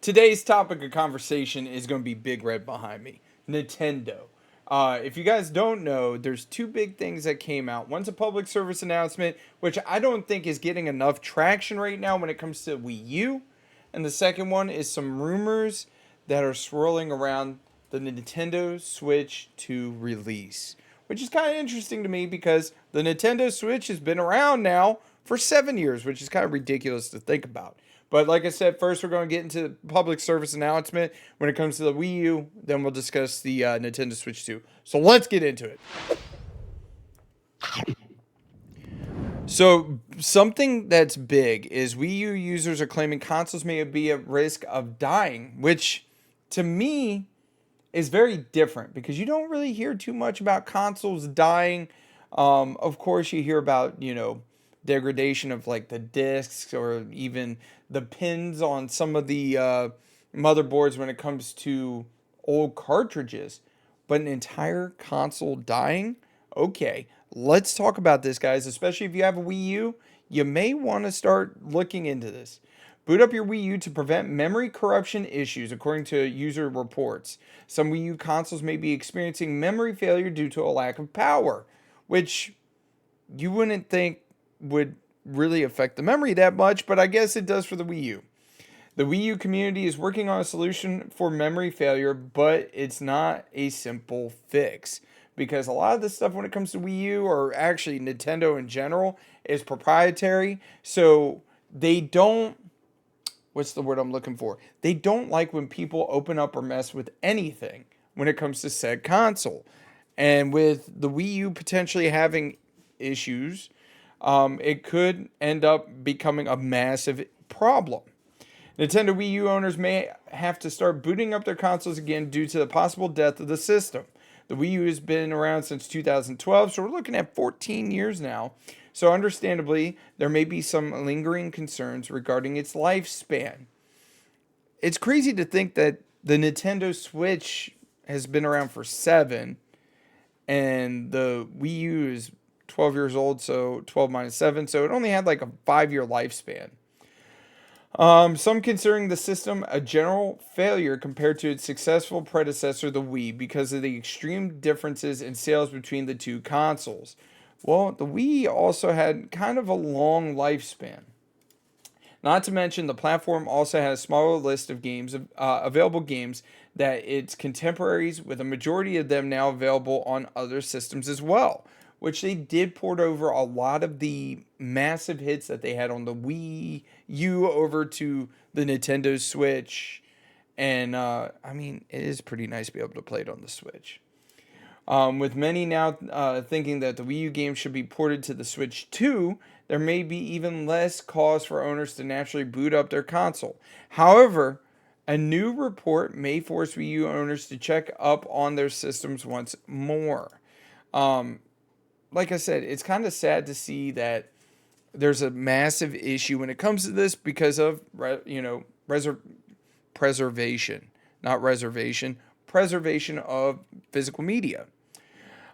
Today's topic of conversation is going to be Big Red behind me, Nintendo. If you guys don't know, there's two big things that came out. One's a public service announcement, which I don't think is getting enough traction right now when it comes to Wii U. And the second one is some rumors that are swirling around the Nintendo Switch 2 release, which is kind of interesting to me because the Nintendo Switch has been around now for 7 years, which is kind of ridiculous to think about. But like I said, first we're going to get into the public service announcement when it comes to the Wii U. Then we'll discuss the Nintendo Switch 2. So let's get into it. So something that's big is Wii U users are claiming consoles may be at risk of dying, which to me is very different because you don't really hear too much about consoles dying. Of course, you hear about, degradation of like the discs or even the pins on some of the motherboards when it comes to old cartridges. But an entire console dying? Okay, let's talk about this, guys. Especially if you have a Wii U, you may want to start looking into this. Boot up your Wii U to prevent memory corruption issues, according to user reports. Some Wii U consoles may be experiencing memory failure due to a lack of power, which you wouldn't think would really affect the memory that much, but I guess it does for the Wii U. The Wii U community is working on a solution for memory failure, but it's not a simple fix because a lot of the stuff when it comes to Wii U, or actually Nintendo in general, is proprietary. So they don't, what's the word I'm looking for? They don't like when people open up or mess with anything when it comes to said console. And with the Wii U potentially having issues, it could end up becoming a massive problem. Nintendo Wii U owners may have to start booting up their consoles again due to the possible death of the system. The Wii U has been around since 2012, so we're looking at 14 years now. So understandably, there may be some lingering concerns regarding its lifespan. It's crazy to think that the Nintendo Switch has been around for 7, and the Wii U is 12 years old, so 12 minus 7, so it only had like a 5-year lifespan. Some considering the system a general failure compared to its successful predecessor, the Wii, because of the extreme differences in sales between the two consoles. Well, the Wii also had kind of a long lifespan. Not to mention, the platform also had a smaller list of games, available games, that its contemporaries, with a majority of them now available on other systems as well, which they did port over a lot of the massive hits that they had on the Wii U over to the Nintendo Switch. And, it is pretty nice to be able to play it on the Switch. With many now thinking that the Wii U games should be ported to the Switch 2, there may be even less cause for owners to naturally boot up their console. However, a new report may force Wii U owners to check up on their systems once more. Like I said, it's kind of sad to see that there's a massive issue when it comes to this because of, preservation, not reservation, preservation of physical media.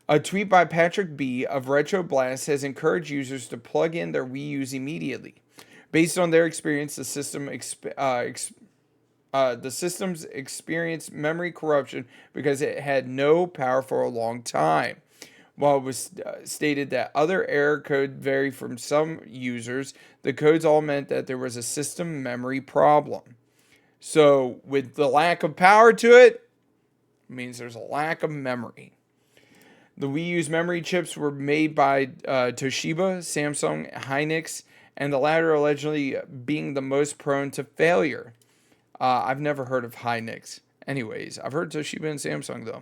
A tweet by Patrick B. of Retro Blast has encouraged users to plug in their Wii U's immediately. Based on their experience, the systems experienced memory corruption because it had no power for a long time. While it was stated that other error code varied from some users, the codes all meant that there was a system memory problem. So, with the lack of power to it, means there's a lack of memory. The Wii U's memory chips were made by Toshiba, Samsung, Hynix, and the latter allegedly being the most prone to failure. I've never heard of Hynix. Anyways, I've heard Toshiba and Samsung though.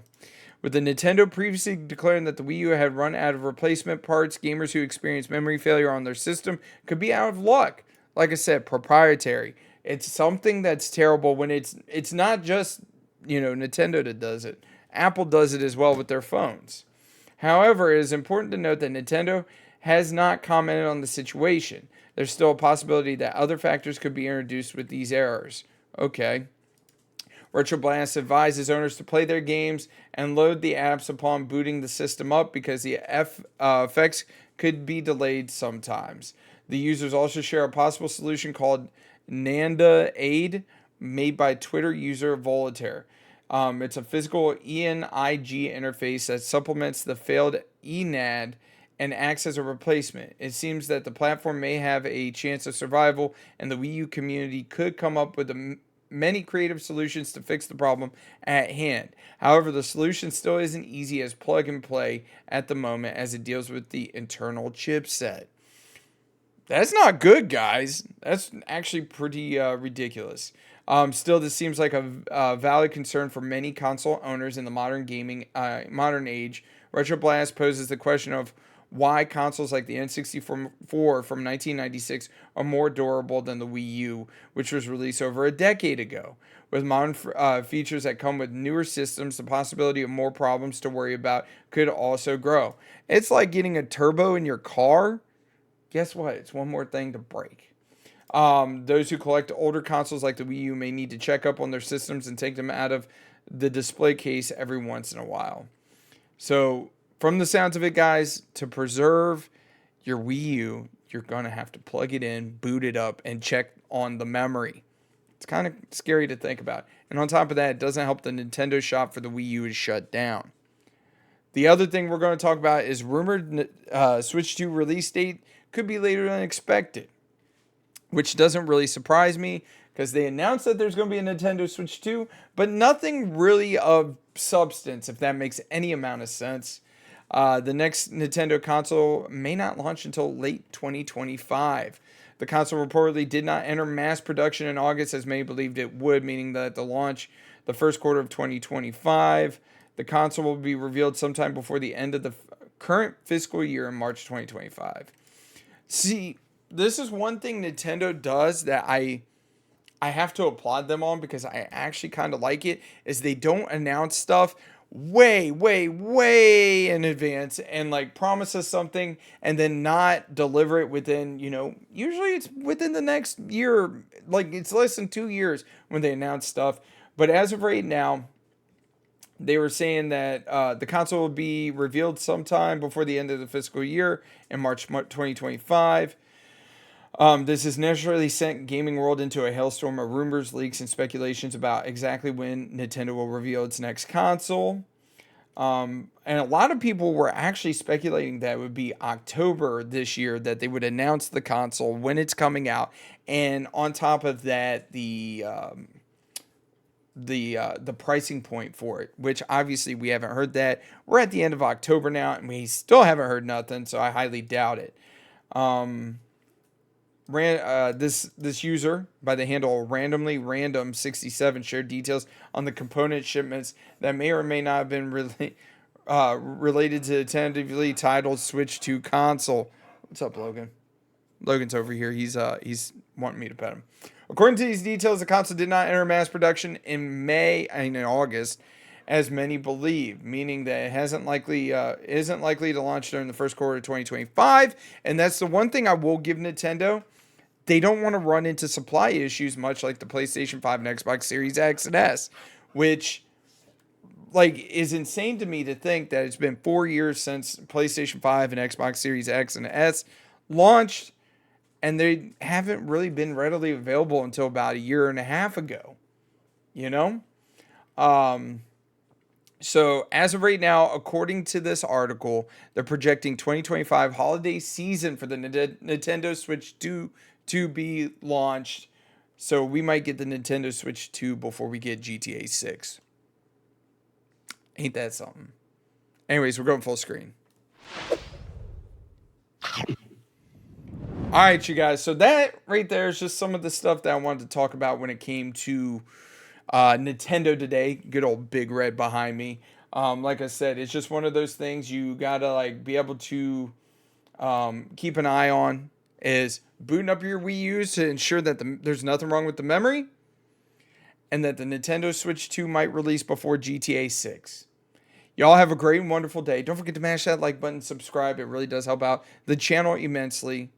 With the Nintendo previously declaring that the Wii U had run out of replacement parts, gamers who experience memory failure on their system could be out of luck. Like I said, proprietary. It's something that's terrible when it's not just, Nintendo that does it. Apple does it as well with their phones. However, it is important to note that Nintendo has not commented on the situation. There's still a possibility that other factors could be introduced with these errors. Okay. Retroblast advises owners to play their games and load the apps upon booting the system up because the effects could be delayed sometimes. The users also share a possible solution called Nanda Aid, made by Twitter user Volatility. It's a physical ENIG interface that supplements the failed ENAD and acts as a replacement. It seems that the platform may have a chance of survival, and the Wii U community could come up with many creative solutions to fix the problem at hand. However, the solution still isn't easy as plug and play at the moment, as it deals with the internal chipset. That's not good, guys. That's actually pretty ridiculous. Still, this seems like a valid concern for many console owners in the modern age. Retroblast poses the question of why consoles like the N64 from 1996 are more durable than the Wii U, which was released over a decade ago. With modern features that come with newer systems, the possibility of more problems to worry about could also grow. It's like getting a turbo in your car. Guess what? It's one more thing to break. Those who collect older consoles like the Wii U may need to check up on their systems and take them out of the display case every once in a while. So, from the sounds of it, guys, to preserve your Wii U, you're going to have to plug it in, boot it up, and check on the memory. It's kind of scary to think about. And on top of that, it doesn't help the Nintendo shop for the Wii U is shut down. The other thing we're going to talk about is rumored Switch 2 release date could be later than expected, which doesn't really surprise me because they announced that there's going to be a Nintendo Switch 2, but nothing really of substance, if that makes any amount of sense. The next Nintendo console may not launch until late 2025. The console reportedly did not enter mass production in August as many believed it would, meaning that the launch the first quarter of 2025. The console will be revealed sometime before the end of the current fiscal year in March 2025. See, this is one thing Nintendo does that I have to applaud them on because I actually kind of like it, is they don't announce stuff way, way, way in advance and like promise us something and then not deliver it within, usually it's within the next year, like it's less than 2 years when they announce stuff. But as of right now, they were saying that the console will be revealed sometime before the end of the fiscal year in March 2025. This has naturally sent gaming world into a hailstorm of rumors, leaks, and speculations about exactly when Nintendo will reveal its next console. And a lot of people were actually speculating that it would be October this year that they would announce the console when it's coming out. And on top of that, the pricing point for it, which obviously we haven't heard that. We're at the end of October now, and we still haven't heard nothing, so I highly doubt it. This user by the handle randomly random 67 shared details on the component shipments that may or may not have been related to the tentatively titled Switch 2 console. What's up, Logan? Logan's over here. He's wanting me to pet him. According to these details, the console did not enter mass production in August, as many believe, meaning that it isn't likely to launch during the first quarter of 2025. And that's the one thing I will give Nintendo. They don't want to run into supply issues, much like the PlayStation 5 and Xbox Series X and S, which is insane to me to think that it's been 4 years since PlayStation 5 and Xbox Series X and S launched, and they haven't really been readily available until about a year and a half ago. So as of right now, according to this article, they're projecting 2025 holiday season for the Nintendo Switch 2 to be launched. So we might get the Nintendo Switch 2 before we get GTA 6. Ain't that something? Anyways, we're going full screen. All right, you guys. So that right there is just some of the stuff that I wanted to talk about when it came to Nintendo today. Good old Big Red behind me. Like I said, it's just one of those things you gotta be able to keep an eye on. Is booting up your Wii U's to ensure that there's nothing wrong with the memory, and that the Nintendo Switch 2 might release before GTA 6. Y'all have a great and wonderful day. Don't forget to mash that like button, subscribe. It really does help out the channel immensely.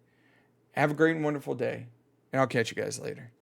Have a great and wonderful day, and I'll catch you guys later.